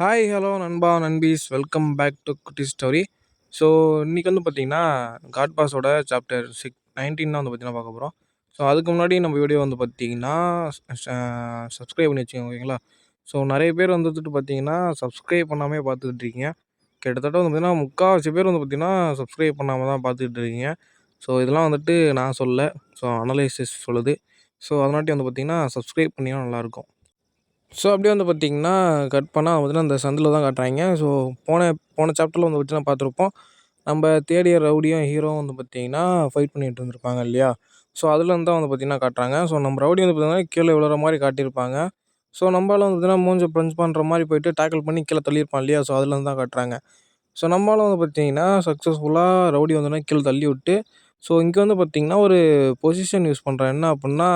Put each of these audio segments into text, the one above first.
Hi hello நண்பா நண்பீஸ் welcome back to குட்டி story. So இன்றைக்கி வந்து பார்த்திங்கன்னா காட் பாஸோட சாப்டர் 19 தான் வந்து பார்த்திங்கன்னா பார்க்க போகிறோம். ஸோ அதுக்கு முன்னாடி நம்ம வீடியோ வந்து பார்த்திங்கன்னா சப்ஸ்கிரைப் பண்ணி வச்சுக்கோங்க, ஓகேங்களா? ஸோ நிறைய பேர் வந்துட்டு பார்த்திங்கன்னா சப்ஸ்கிரைப் பண்ணாமே பார்த்துக்கிட்டு இருக்கீங்க. கிட்டத்தட்ட வந்து பார்த்திங்கன்னா முக்கால்வாசி பேர் வந்து பார்த்திங்கன்னா சப்ஸ்கிரைப் பண்ணாமல் தான் பார்த்துக்கிட்டு இருக்கீங்க. ஸோ இதெல்லாம் வந்துட்டு நான் சொல்ல, ஸோ அனலைசிஸ் சொல்லுது. ஸோ அதனாட்டி வந்து பார்த்திங்கன்னா சப்ஸ்கிரைப் பண்ணிங்கன்னா நல்லாயிருக்கும். ஸோ அப்படியே வந்து பார்த்திங்கன்னா கட் பண்ணால் பார்த்தீங்கன்னா அந்த சந்தில் தான் காட்டுறாங்க. ஸோ போன போன சாப்டரில் வந்து பார்த்திங்கன்னா பார்த்துருப்போம். நம்ம தேடிய ரவுடியும் ஹீரோவும் வந்து பார்த்திங்கன்னா ஃபைட் பண்ணிகிட்டு இருந்திருப்பாங்க இல்லையா? ஸோ அதுலேருந்து தான் வந்து பார்த்திங்கன்னா காட்டுறாங்க. ஸோ நம்ம ரவுடி வந்து பார்த்திங்கன்னா கீழே விழுற மாதிரி காட்டியிருப்பாங்க. ஸோ நம்மளால வந்து பார்த்திங்கன்னா மூஞ்ச பஞ்ச் பண்ணுற மாதிரி போயிட்டு டேக்கிள் பண்ணி கீழே தள்ளியிருப்பான் இல்லையா? ஸோ அதுலேருந்து தான் காட்டுறாங்க. ஸோ நம்மளால வந்து பார்த்திங்கன்னா சக்ஸஸ்ஃபுல்லாக ரவுடி வந்தோடனே கீழே தள்ளி விட்டு, ஸோ இங்கே வந்து பார்த்திங்கன்னா ஒரு பொசிஷன் யூஸ் பண்ணுறான். என்ன அப்புடின்னா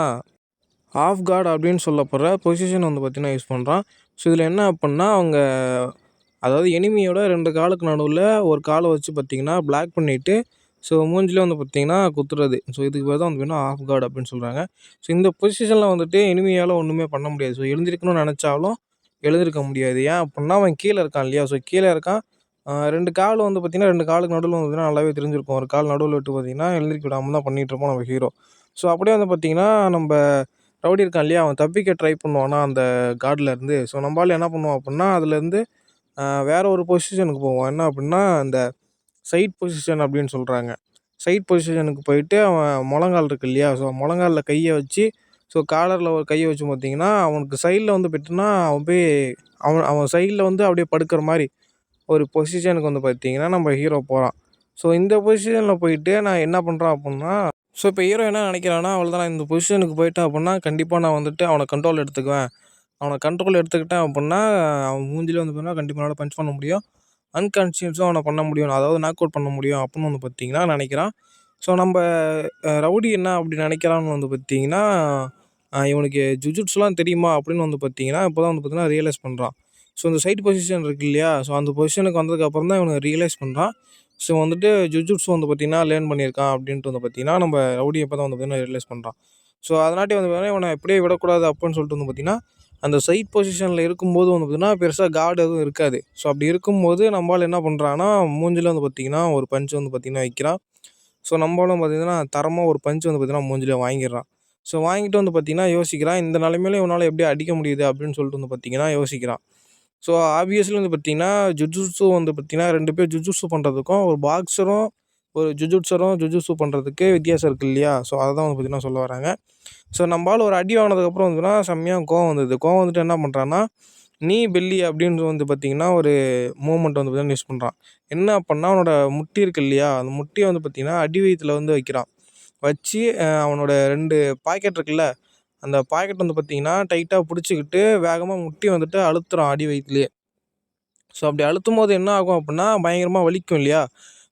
ஆஃப் கார்ட் அப்படின்னு சொல்லப்படுற பொசிஷன் வந்து பார்த்திங்கன்னா யூஸ் பண்ணுறான். ஸோ இதில் என்ன அப்புடின்னா அவங்க அதாவது எனிமியோட 2 காலுக்கு நடுவில் ஒரு காலை வச்சு பார்த்திங்கன்னா பிளாக் பண்ணிவிட்டு, ஸோ மூஞ்சிலே வந்து பார்த்திங்கன்னா குத்துறது. ஸோ இதுக்கு பேர் தான் வந்து பார்த்திங்கன்னா ஆஃப் கார்ட் அப்படின்னு சொல்கிறாங்க. ஸோ இந்த பொசிஷனில் வந்துட்டு எனிமியால் ஒன்றுமே பண்ண முடியாது. ஸோ எழுந்திருக்கணும்னு நினச்சாலும் எழுந்திருக்க முடியாது. ஏன் அப்புடின்னா அவன் கீழே இருக்கான் இல்லையா? ஸோ கீழே இருக்கான். 2 கால் வந்து பார்த்திங்கன்னா 2 காலுக்கு நடுவில் வந்து பார்த்திங்கன்னா நல்லாவே தெரிஞ்சிருக்கும். ஒரு கால் நடுவில் விட்டு பார்த்திங்கன்னா எழுந்திரிக்க விடாமல் தான் பண்ணிகிட்டு இருப்போம் நம்ம ஹீரோ. ஸோ அப்படியே வந்து பார்த்திங்கன்னா நம்ம ரவுடி இருக்கான் இல்லையா? அவன் தப்பிக்க ட்ரை பண்ணுவானா அந்த கார்ட்லேருந்து. ஸோ நம்ம ஆள் என்ன பண்ணுவான் அப்புடின்னா அதுலேருந்து வேற ஒரு பொசிஷனுக்கு போவான். என்ன அப்புடின்னா அந்த சைட் பொசிஷன் அப்படின்னு சொல்கிறாங்க. சைட் பொசிஷனுக்கு போயிட்டு அவன் முழங்கால் இருக்கு இல்லையா? ஸோ முழங்கால்ல கையை வச்சு, ஸோ காலரில் ஒரு கையை வச்சு பார்த்தீங்கன்னா அவனுக்கு சைடில் வந்து போய்ட்டுன்னா அவன் போய் அவன் அவன் சைடில் வந்து அப்படியே படுக்கிற மாதிரி ஒரு பொசிஷனுக்கு வந்து பார்த்தீங்கன்னா நம்ம ஹீரோ போகிறான். ஸோ இந்த பொசிஷனில் போயிட்டு நான் என்ன பண்ணுறான் அப்புடின்னா, ஸோ இப்போ ஹீரோ என்ன நினைக்கிறான்னா, அவ்வளோதான் நான் இந்த பொசிஷனுக்கு போயிட்டேன் அப்புடின்னா கண்டிப்பாக நான் வந்துட்டு அவனை கண்ட்ரோல் எடுத்துக்குவேன். அவனை கண்ட்ரோல் எடுத்துக்கிட்டேன் அப்புடின்னா அவன் மூஞ்சிலே வந்து பார்த்தீங்கன்னா கண்டிப்பாக என்னால் பஞ்ச் பண்ண முடியும். அன்கான்ஷியஸும் அவனை பண்ண முடியும். அதாவது நாக் அவுட் பண்ண முடியும் அப்படின்னு வந்து பார்த்தீங்கன்னா நினைக்கிறான். ஸோ நம்ம ரவுடி என்ன அப்படி நினைக்கிறான்னு வந்து பார்த்தீங்கன்னா, இவனுக்கு ஜுஜுட்ஸ்லாம் தெரியுமா அப்படின்னு வந்து பார்த்தீங்கன்னா இப்போ தான் வந்து பார்த்தீங்கன்னா ரியலைஸ் பண்ணுறான். ஸோ இந்த சைட் பொசிஷன் இருக்கு இல்லையா? ஸோ அந்த பொசிஷனுக்கு வந்ததுக்கப்புறம் தான் இவனுக்கு ரியலைஸ் பண்ணுறான். ஸோ வந்துட்டு ஜுஜுட்ஸ் வந்து பார்த்தீங்கன்னா லேர்ன் பண்ணியிருக்கான் அப்படின்ட்டு வந்து பார்த்தீங்கன்னா நம்ம ரவுடி இப்போ தான் வந்து பார்த்தீங்கன்னா ரியலைஸ் பண்ணுறான். ஸோ அதனாட்டி வந்து பார்த்தீங்கன்னா இவனை எப்படியே விடக்கூடாது அப்படின்னு சொல்லிட்டு வந்து பார்த்தீங்கன்னா அந்த சைட் பொசிஷனில் இருக்கும்போது வந்து பார்த்தீங்கன்னா பெருசாக கார்டு எதுவும் இருக்காது. ஸோ அப்படி இருக்கும்போது நம்மால் என்ன பண்ணுறான்னா மூஞ்சில் வந்து பார்த்தீங்கன்னா ஒரு பஞ்ச் வந்து பார்த்தீங்கன்னா வைக்கிறான். ஸோ நம்மளும் பார்த்தீங்கன்னா தரமாக ஒரு பஞ்ச் வந்து பார்த்தீங்கன்னா மூஞ்சிலே வாங்கிடுறான். ஸோ வாங்கிட்டு வந்து பார்த்தீங்கன்னா யோசிக்கிறான், இந்த நிலைமையில இவனால் எப்படி அடிக்க முடியுது அப்படின்னு சொல்லிட்டு வந்து பார்த்தீங்கன்னா யோசிக்கிறான். ஸோ ஆப்வியஸ்லி வந்து பார்த்தீங்கன்னா ஜுஜுட்ஸு வந்து பார்த்தீங்கன்னா 2 பேர் ஜுஜுட்ஸு பண்ணுறதுக்கும் ஒரு பாக்ஸரும் ஒரு ஜுஜுட்ஸு பண்ணுறதுக்கு வித்தியாசம் இருக்குது இல்லையா? ஸோ அதை தான் வந்து பார்த்தீங்கன்னா சொல்ல வராங்க. ஸோ நம்ம ஆள் ஒரு அடி வாங்கினதுக்கப்புறம் வந்துன்னா செம்மையாக கோவம் வந்தது. கோவம் வந்துட்டு என்ன பண்ணுறான்னா, நீ பெல்லி அப்படின்னு வந்து பார்த்தீங்கன்னா ஒரு மூவ்மெண்ட் வந்து பார்த்தீங்கன்னா யூஸ் பண்ணுறான். என்ன அப்புடின்னா அவனோட முட்டி இருக்கு இல்லையா? அந்த முட்டியை வந்து பார்த்தீங்கன்னா அடி வயித்துல வந்து வைக்கிறான். வச்சு அவனோட 2 பாக்கெட் இருக்குல்ல, அந்த பாக்கெட் வந்து பார்த்தீங்கன்னா டைட்டாக பிடிச்சிக்கிட்டு வேகமாக முட்டி வந்துட்டு அழுத்துறான் அடி வயித்துலேயே. ஸோ அப்படி அழுத்தும்போது என்ன ஆகும் அப்புடின்னா பயங்கரமாக வலிக்கும் இல்லையா?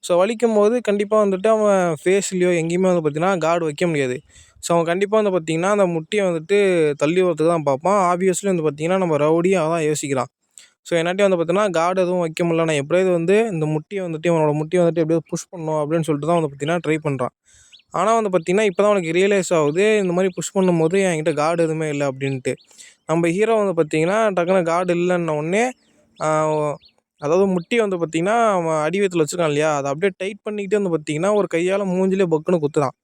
ஸோ வலிக்கும்போது கண்டிப்பாக வந்துட்டு அவன் ஃபேஸ்லேயோ எங்கேயுமே வந்து பார்த்தீங்கன்னா கார்டு வைக்க முடியாது. ஸோ அவன் கண்டிப்பாக வந்து பார்த்தீங்கன்னா அந்த முட்டியை வந்துட்டு தள்ளி விடுறதுக்கு தான் பார்ப்பான். ஆப்வியஸ்லி வந்து பார்த்தீங்கன்னா நம்ம ரவுடியும் அதான் யோசிக்கிறான். ஸோ என்னாட்டி வந்து பார்த்தீங்கன்னா கார்டு எதுவும் வைக்க முடியல, நான் எப்படியாவது வந்து இந்த முட்டியை வந்துட்டு இவனோட முட்டியை வந்துட்டு எப்படியாவது புஷ் பண்ணணும் அப்படின்னு சொல்லிட்டு தான் வந்து பார்த்தீங்கன்னா ட்ரை பண்ணுறான். ஆனால் வந்து பார்த்தீங்கன்னா இப்போ தான் அவனுக்கு ரியலைஸ் ஆகுது, இந்த மாதிரி புஷ் பண்ணும்போது என்கிட்ட கார்டு எதுவுமே இல்லை அப்படின்ட்டு. நம்ம ஹீரோ வந்து பார்த்தீங்கன்னா டக்குனு கார்டு இல்லைன்ன உடனே அதாவது முட்டியை வந்து பார்த்தீங்கன்னா அவன் அடி வயித்துல வச்சுருக்கான் இல்லையா? அதை அப்படியே டைட் பண்ணிக்கிட்டே வந்து பார்த்தீங்கன்னா ஒரு கையால் மூஞ்சிலே பக்குன்னு குத்துறான்.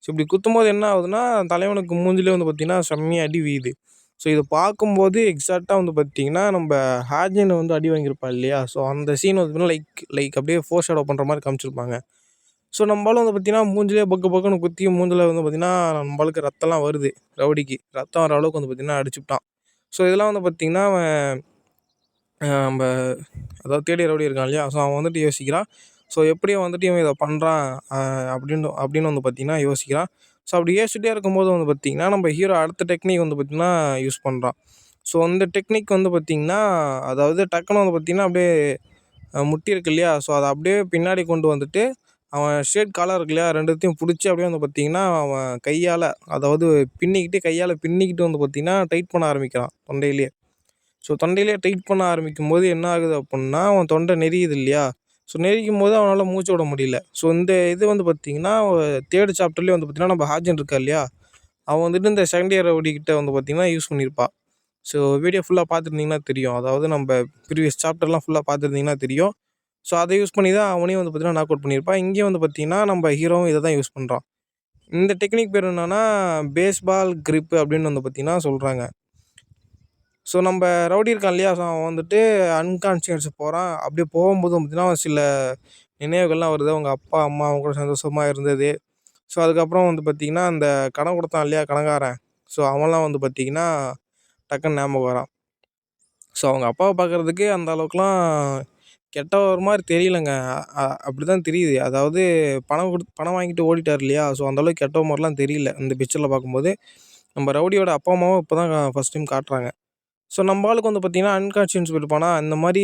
ஸோ இப்படி குத்தும்போது என்ன ஆகுதுன்னா தலைவனுக்கு மூஞ்சிலே வந்து பார்த்தீங்கன்னா செம்மையா அடி விழுது. ஸோ இதை பார்க்கும்போது எக்ஸாக்டாக வந்து பார்த்தீங்கன்னா நம்ம ஹாஜின் வந்து அடி வாங்கியிருப்பான் இல்லையா? ஸோ அந்த சீன் வந்து பார்த்தீங்கன்னா லைக் லைக் அப்படியே ஃபோர் ஷேடோ பண்ணுற மாதிரி காமிச்சிருப்பாங்க. ஸோ நம்மளால வந்து பார்த்தீங்கன்னா மூஞ்சிலே பக்கு பக்குன்னு குத்தி மூஞ்சில் வந்து பார்த்தீங்கன்னா நம்மளுக்கு ரத்தம்லாம் வருது. ரவுடிக்கு ரத்தம் வர அளவுக்கு வந்து பார்த்தீங்கன்னா அடிச்சுப்புட்டான். ஸோ இதெல்லாம் வந்து பார்த்தீங்கன்னா அவன் நம்ப அதாவது தேடி ரவுடி இருக்கான் இல்லையா? ஸோ அவன் வந்துட்டு யோசிக்கிறான். ஸோ எப்படியும் வந்துட்டு இவன் இதை பண்ணுறான் அப்படின்னு வந்து பார்த்தீங்கன்னா யோசிக்கிறான். ஸோ அப்படி யோசிச்சுட்டே இருக்கும்போது வந்து பார்த்தீங்கன்னா நம்ம ஹீரோ அடுத்த டெக்னிக் வந்து பார்த்தீங்கன்னா யூஸ் பண்ணுறான். ஸோ அந்த டெக்னிக் வந்து பார்த்தீங்கன்னா அதாவது டக்குன்னு வந்து பார்த்தீங்கன்னா அப்படியே முட்டி இருக்கு இல்லையா? ஸோ அதை அப்படியே பின்னாடி கொண்டு வந்துட்டு அவன் ஷர்ட் காலர் இருக்கு இல்லையா? 2த்தையும் பிடிச்சி அப்படியே வந்து பார்த்தீங்கன்னா அவன் கையால் அதாவது கையால் பின்னிக்கிட்டு வந்து பார்த்தீங்கன்னா டைட் பண்ண ஆரம்பிக்கிறான் தொண்டையிலேயே. ஸோ தொண்டையிலேயே டைட் பண்ண ஆரம்பிக்கும்போது என்ன ஆகுது அப்புடின்னா அவன் தொண்டை நெரியுது இல்லையா? ஸோ நெரிக்கும்போது அவனால் மூச்சு விட முடியல. ஸோ இந்த இது வந்து பார்த்திங்கன்னா 3rd சாப்டர்லேயே வந்து பார்த்திங்கன்னா நம்ம ஹாஜன் இருக்கா இல்லையா? அவன் வந்துட்டு இந்த செகண்ட் இயர் ரவுடி கிட்ட வந்து பார்த்திங்கன்னா யூஸ் பண்ணியிருப்பா. ஸோ வீடியோ ஃபுல்லாக பார்த்துருந்தீங்கன்னா தெரியும். அதாவது நம்ம ப்ரீவியஸ் சாப்டர்லாம் ஃபுல்லாக பார்த்துருந்தீங்கன்னா தெரியும். ஸோ அதை யூஸ் பண்ணி தான் அவனையும் வந்து பார்த்தீங்கன்னா நாக் அவுட் பண்ணியிருப்பான். இங்கேயும் வந்து பார்த்தீங்கன்னா நம்ம ஹீரோவும் இதை தான் யூஸ் பண்ணுறான். இந்த டெக்னிக் பேர் என்னன்னா பேஸ்பால் கிரிப்பு அப்படின்னு வந்து பார்த்தீங்கன்னா சொல்கிறாங்க. ஸோ நம்ம ரவுடி இருக்கான் இல்லையா, ஸோ அவன் வந்துட்டு அன்கான்ஷியஸ் போகிறான். அப்படியே போகும்போது பார்த்தீங்கன்னா சில நினைவுகள்லாம் வருது. அவங்க அப்பா அம்மா அவங்க கூட சந்தோஷமாக இருந்தது. ஸோ அதுக்கப்புறம் வந்து பார்த்திங்கன்னா அந்த கடன் கொடுத்தான் இல்லையா கடைக்காரன், ஸோ அவன்லாம் வந்து பார்த்திங்கன்னா டக்குன்னு ஞாபகம் வரான். ஸோ அவங்க அப்பாவை பார்க்குறதுக்கு அந்த அளவுக்குலாம் கெட்டவர் மாதிரி தெரியலங்க. அப்படி தான் தெரியுது. அதாவது பணம் வாங்கிட்டு ஓடிட்டார் இல்லையா, ஸோ அந்தளவுக்கு கெட்டவ மாதிரிலாம் தெரியல இந்த பிக்சரில் பார்க்கும்போது. நம்ம ரவுடியோட அப்பா அம்மாவும் இப்போ தான் ஃபஸ்ட் டைம் காட்டுறாங்க. ஸோ நம்ம ஆளுக்கு வந்து பார்த்திங்கன்னா அன்கான்ஷியஸ் இருப்பானா, இந்த மாதிரி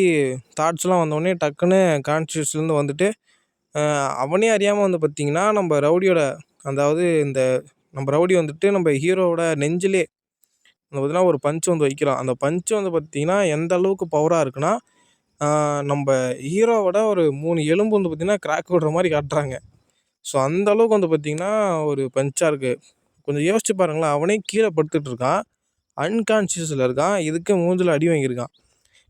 தாட்ஸ்லாம் வந்தோடனே டக்குன்னு கான்ஷியஸ்லேருந்து வந்துட்டு அவனே அறியாமல் வந்து பார்த்திங்கன்னா நம்ம ரவுடியோட, அதாவது இந்த நம்ம ரவுடி வந்துட்டு நம்ம ஹீரோவோட நெஞ்சிலே வந்து பார்த்திங்கன்னா ஒரு பஞ்ச் வந்து வைக்கிறான். அந்த பஞ்ச் வந்து பார்த்திங்கன்னா எந்த அளவுக்கு பவராக இருக்குன்னா, நம்ம ஹீரோவோட ஒரு 3 எலும்பு வந்து பார்த்திங்கன்னா கிராக் விடுற மாதிரி காட்டுறாங்க. ஸோ அந்த அளவுக்கு வந்து பார்த்திங்கன்னா ஒரு பஞ்சாக இருக்குது. கொஞ்சம் யோசிச்சு பாருங்களேன். அவனே கீழே படுத்துட்டு இருக்கான், அன்கான்ஷியஸில் இருக்கான், இதுக்கு மூஞ்சில் அடி வாங்கியிருக்கான்.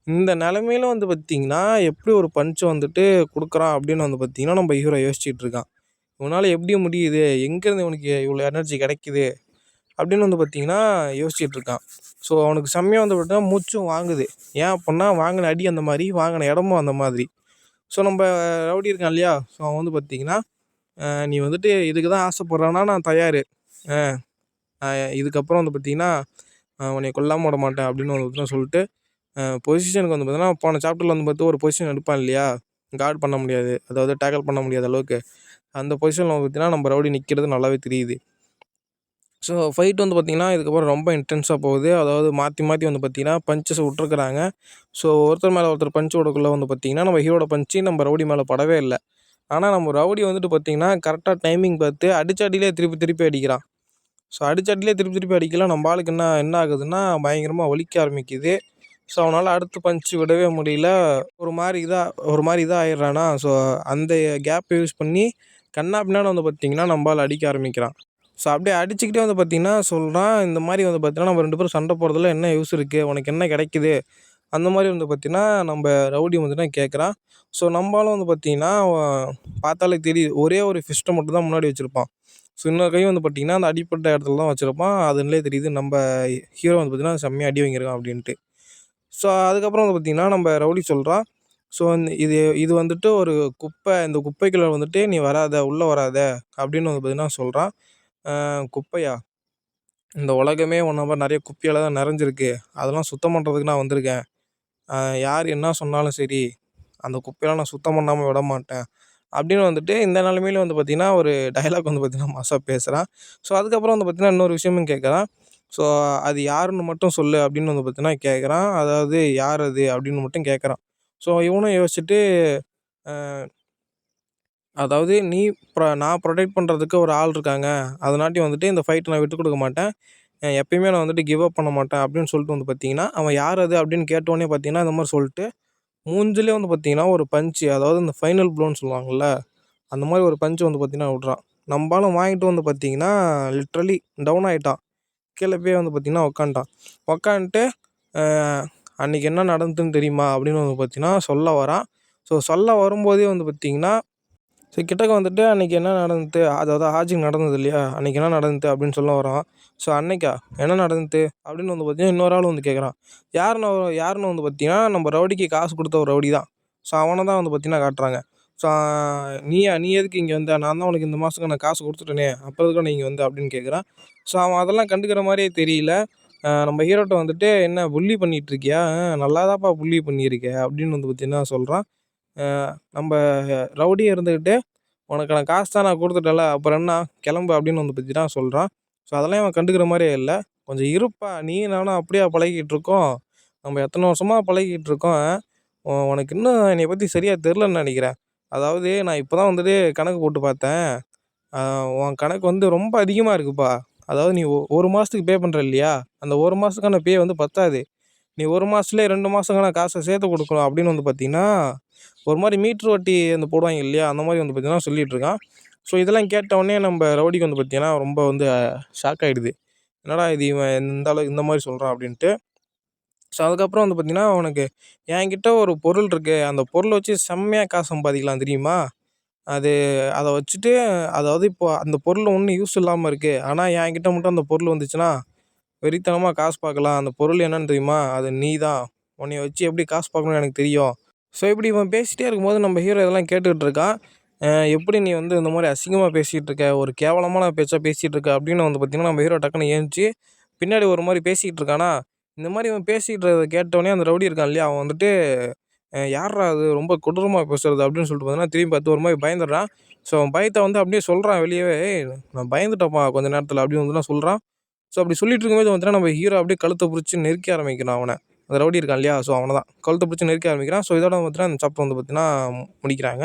இந்த நிலமையில வந்து பார்த்திங்கன்னா எப்படி ஒரு பஞ்ச் வந்துட்டு கொடுக்குறான் அப்படின்னு வந்து பார்த்திங்கன்னா நம்ம ஹீரோ யோசிச்சுட்டு இருக்கான். இவனால் எப்படி முடியுது, எங்கேருந்து இவனுக்கு இவ்வளோ எனர்ஜி கிடைக்குது அப்படின்னு வந்து பார்த்திங்கன்னா யோசிச்சுட்டு இருக்கான். ஸோ அவனுக்கு செம்மையாக வந்து பார்த்தீங்கன்னா மூச்சும் வாங்குது. ஏன் அப்புடின்னா வாங்கின அடி அந்த மாதிரி, வாங்கின இடமும் அந்த மாதிரி. ஸோ நம்ம ரவுடி இருக்கான் இல்லையா, ஸோ அவன் வந்து பார்த்திங்கன்னா நீ வந்துட்டு இதுக்கு தான் ஆசைப்பட்றான்னா நான் தயார், இதுக்கப்புறம் வந்து பார்த்திங்கன்னா உன்னை கொல்லாமல் விட மாட்டேன் அப்படின்னு வந்து பார்த்தீங்கன்னா சொல்லிட்டு பொசிஷனுக்கு வந்து பார்த்தீங்கன்னா போன சாப்டரில் வந்து பார்த்து ஒரு பொசிஷன் எடுப்பான் இல்லையா, கார்ட் பண்ண முடியாது, அதாவது டேக்கிள் பண்ண முடியாத அளவுக்கு. அந்த பொசிஷனில் வந்து பார்த்திங்கன்னா நம்ம ரவுடி நிற்கிறது நல்லாவே தெரியுது. ஸோ ஃபைட் வந்து பார்த்திங்கன்னா இதுக்கப்புறம் ரொம்ப இன்டென்ஸாக போகுது. அதாவது மாற்றி மாற்றி வந்து பார்த்திங்கன்னா பஞ்சஸ் விட்ருக்குறாங்க. ஸோ ஒருத்தர் மேலே ஒருத்தர் பஞ்ச் விடக்குள்ள வந்து பார்த்திங்கன்னா நம்ம ஹீரோட பஞ்சு நம்ம ரவுடி மேலே படவே இல்லை. ஆனால் நம்ம ரவுடி வந்துட்டு பார்த்திங்கன்னா கரெக்டாக டைமிங் பார்த்து அடிச்ச அடியிலே திருப்பி திருப்பி அடிக்கிறான். ஸோ அடிச்ச அடியிலே திருப்பி திருப்பி அடிக்கலாம். நம்ம ஆளுக்கு என்ன ஆகுதுன்னா பயங்கரமாக வலிக்க ஆரம்பிக்குது. ஸோ அவனால் அடுத்து பஞ்சு விடவே முடியல. ஒரு மாதிரி இதாக ஆயிடுறானா. ஸோ அந்த கேப்பை யூஸ் பண்ணி கண்ணா பின்னாடி வந்து பார்த்திங்கன்னா நம்ம ஆள் அடிக்க ஆரம்பிக்கிறான். ஸோ அப்படியே அடிச்சுக்கிட்டே வந்து பார்த்திங்கன்னா சொல்கிறான், இந்த மாதிரி வந்து பார்த்திங்கன்னா நம்ம 2 பேரும் சண்டை போடுறதுல என்ன யூஸ் இருக்குது, உனக்கு என்ன கிடைக்குது, அந்த மாதிரி வந்து பார்த்திங்கன்னா நம்ம ரவுடி வந்துட்டு கேட்குறான். ஸோ நம்மளும் வந்து பார்த்திங்கன்னா பார்த்தாலே தெரியுது, ஒரே ஒரு ஃபிஸ்ட்டை மட்டும் தான் முன்னாடி வச்சுருப்பான். ஸோ இன்னொரு கையும் வந்து பார்த்திங்கன்னா அந்த அடிப்பட்ட இடத்துல தான் வச்சுருப்பான். அதுலேயே தெரியுது நம்ம ஹீரோ வந்து பார்த்திங்கன்னா செம்மையாக அடி வாங்கியிருக்கான் அப்படின்ட்டு. ஸோ அதுக்கப்புறம் வந்து பார்த்திங்கன்னா நம்ம ரவுடி சொல்கிறான், ஸோ இது வந்துட்டு ஒரு குப்பை, இந்த குப்பைக்குள்ளே வந்துட்டு நீ வராத, உள்ளே வராத அப்படின்னு வந்து பார்த்திங்கன்னா சொல்கிறான். குப்பையா, இந்த உலகமே உன்ன மாதிரி நிறைய குப்பையால் தான் நிறைஞ்சிருக்கு, அதெல்லாம் சுத்தம் பண்ணுறதுக்கு நான் வந்திருக்கேன், யார் என்ன சொன்னாலும் சரி அந்த குப்பையெல்லாம் நான் சுத்தம் பண்ணாமல் விட மாட்டேன் அப்படின்னு வந்துட்டு இந்த நிலமையில வந்து பார்த்திங்கன்னா ஒரு டைலாக் வந்து பார்த்திங்கன்னா மாசாக பேசுகிறான். ஸோ அதுக்கப்புறம் வந்து பார்த்திங்கன்னா இன்னொரு விஷயமும் கேட்குறான். ஸோ அது யாருன்னு மட்டும் சொல்லு அப்படின்னு வந்து பார்த்திங்கன்னா கேட்குறான். அதாவது யார் அது அப்படின்னு மட்டும் கேட்குறான். ஸோ இவனும் யோசிச்சுட்டு அதாவது நான் ப்ரொடெக்ட் பண்ணுறதுக்கு ஒரு ஆள் இருக்காங்க, அதனாட்டி வந்துட்டு இந்த ஃபைட்டை நான் விட்டுக் கொடுக்க மாட்டேன், எப்பயுமே நான் வந்துட்டு கிவ் அப் பண்ண மாட்டேன் அப்படின்னு சொல்லிட்டு வந்து பார்த்திங்கன்னா அவன் யார் அது அப்படின்னு கேட்டோடனே பார்த்திங்கன்னா இந்த மாதிரி சொல்லிட்டு மூஞ்சிலே வந்து பார்த்திங்கன்னா ஒரு பஞ்சு, அதாவது இந்த ஃபைனல் ப்ளோன்னு சொல்லுவாங்கள்ல, அந்த மாதிரி ஒரு பஞ்சு வந்து பார்த்திங்கன்னா விட்றான். நம்மளும் வாங்கிட்டு வந்து பார்த்திங்கன்னா லிட்ரலி டவுன் ஆகிட்டான். கீழே போய் வந்து பார்த்திங்கன்னா உக்காந்துட்டு அன்றைக்கி என்ன நடந்ததுன்னு தெரியுமா அப்படின்னு வந்து பார்த்திங்கன்னா சொல்ல வரான். ஸோ சொல்ல வரும்போதே வந்து பார்த்திங்கன்னா ஸோ கிட்டக்க வந்துட்டு அன்றைக்கி என்ன நடந்தது, அதாவது ஹாஜிங் நடந்தது இல்லையா, அன்றைக்கி என்ன நடந்தது அப்படின்னு சொல்ல வரான். ஸோ அன்னைக்கா என்ன நடந்தது அப்படின்னு வந்து பார்த்திங்கன்னா இன்னொரு ஆள் வந்து கேட்குறான். யாருன்னு வந்து பார்த்திங்கன்னா நம்ம ரவுடிக்கு காசு கொடுத்த ஒரு ரவுடி தான். ஸோ அவனை தான் வந்து பார்த்திங்கன்னா காட்டுறாங்க. ஸோ நீ எதுக்கு இங்கே வந்த, நான் தான் உனக்கு இந்த மாதத்துக்கு நான் காசு கொடுத்துட்டேனே, அப்புறம் எதுக்கு நீ இங்கே வந்த அப்படின்னு கேட்குறான். ஸோ அவன் அதெல்லாம் கண்டுக்கிற மாதிரியே தெரியல. நம்ம ஹீரோட்ட வந்துட்டு என்ன புல்லி பண்ணிகிட்ருக்கியா, நல்லா தான்ப்பா புல்லி பண்ணியிருக்க அப்படின்னு வந்து பார்த்திங்கன்னா சொல்கிறான். நம்ம ரவுடியும் இருந்துக்கிட்டு உனக்கு நான் காசு தான் நான் கொடுத்துட்டேன்ல, அப்புறம் என்ன கிளம்பு அப்படின்னு வந்து பார்த்திங்கன்னா சொல்கிறான். ஸோ அதெல்லாம் அவன் கண்டுக்கிற மாதிரியே இல்லை. கொஞ்சம் இருப்பா, நீ நானும் அப்படியா பழகிட்டு இருக்கோம், நம்ம எத்தனை வருஷமாக பழகிட்டு இருக்கோம், உனக்கு இன்னும் என்னை பற்றி சரியாக தெரிலன்னு நினைக்கிறேன். அதாவது நான் இப்போ தான் வந்துட்டு கணக்கு போட்டு பார்த்தேன், உன் கணக்கு வந்து ரொம்ப அதிகமாக இருக்குப்பா. அதாவது நீ ஒரு மாதத்துக்கு பே பண்ணுற இல்லையா, அந்த ஒரு மாதத்துக்கான பே வந்து பத்தாது, நீ ஒரு மாதத்துலேயே 2 மாதத்துக்கான காசை சேர்த்து கொடுக்கணும் அப்படின்னு வந்து பார்த்திங்கன்னா ஒரு மாதிரி மீட்ரு வட்டி அந்த போடுவாங்க இல்லையா, அந்த மாதிரி வந்து பார்த்திங்கன்னா சொல்லிகிட்டு இருக்கான். ஸோ இதெல்லாம் கேட்டவுடனே நம்ம ரவுடிக்கு வந்து பார்த்திங்கன்னா ரொம்ப வந்து ஷாக் ஆகிடுது. என்னடா இது இவன் இந்த அளவுக்கு இந்த மாதிரி சொல்கிறான் அப்படின்ட்டு. ஸோ அதுக்கப்புறம் வந்து பார்த்தீங்கன்னா, "உனக்கு என்கிட்ட ஒரு பொருள் இருக்கு. அந்த பொருள வச்சு செம்மையா காசு சம்பாதிக்கலாம் தெரியுமா? அது அத வச்சுட்டு அதாவது இப்போ அந்த பொருள் ஒண்ணும் யூஸ் இல்லாம இருக்கு. ஆனா என்கிட்ட மட்டும் அந்த பொருள் வந்துச்சுன்னா, வெறித்தனமா காசு பார்க்கலாம். அந்த பொருள் என்னன்னு தெரியுமா? அது நீ தான். உன்னைய வச்சு எப்படி காசு பார்க்கணும்னு எனக்கு தெரியும்." ஸோ இப்படி இவன் பேசிட்டே இருக்கும்போது நம்ம ஹீரோ இதெல்லாம் கேட்டுக்கிட்டு இருக்கான். "எப்படி நீ வந்து இந்த மாரி அசிங்கமா பேசிட்டு இருக்க? ஒரு கேவலமான பேச்சா பேசிட்டு இருக்க?" அப்படின்னு வந்து பார்த்தீங்கன்னா, நம்ம ஹீரோ டக்குனு எந்திச்சு பின்னாடி ஒரு மாரி பேசிக்கிட்டு இருக்கானா, இந்த மாரி இவன் பேசிட்டு இருக்கிறத கேட்டோனே அந்த ரவுடி இருக்கான் இல்லையா? அவன் வந்துட்டு யார்றா அது ரொம்ப கொடூரமா பேசுறது அப்படின்னு சொல்லிட்டு பார்த்தீங்கன்னா, திரும்பி பார்த்து ஒரு மாரி பயந்துடுறான். ஸோ அவன் பயத்த வந்து அப்படியே சொல்றான் வெளியவே. "ஏய் நான் பயந்துட்டேன்ப்பா கொஞ்ச நேரத்தில" அப்படின்னு வந்துலாம் சொல்றான். ஸோ அப்படி சொல்லிட்டு இருக்கும்போது வந்துட்டுனா நம்ம ஹீரோ அப்படியே கழுத்த புடிச்சு நெரிக்க ஆரம்பிக்கிறான் அவன. அந்த ரவுடி இருக்கான் இல்லையா? ஸோ அவன தான். கழுத்த புடிச்சு நெரிக்க ஆரம்பிக்கிறான். ஸோ இதோட பார்த்தீங்கன்னா, அந்த சாப்டர் வந்து பார்த்தீங்கன்னா முடிக்கிறாங்க.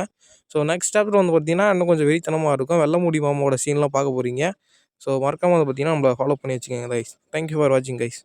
ஸோ நெக்ஸ்ட் சாப்டர் வந்து பார்த்தீங்கன்னா, இன்னும் கொஞ்சம் வெறித்தனமா இருக்கும். வெள்ளமுடி மாமாவோட சீன்லாம் பார்க்க போறீங்க. ஸோ மறக்காம வந்து பார்த்தீங்கன்னா, நம்மள ஃபாலோ பண்ணி வச்சுக்கோங்க கைஸ். தேங்க் யூ ஃபார் வாட்சிங் கைஸ்.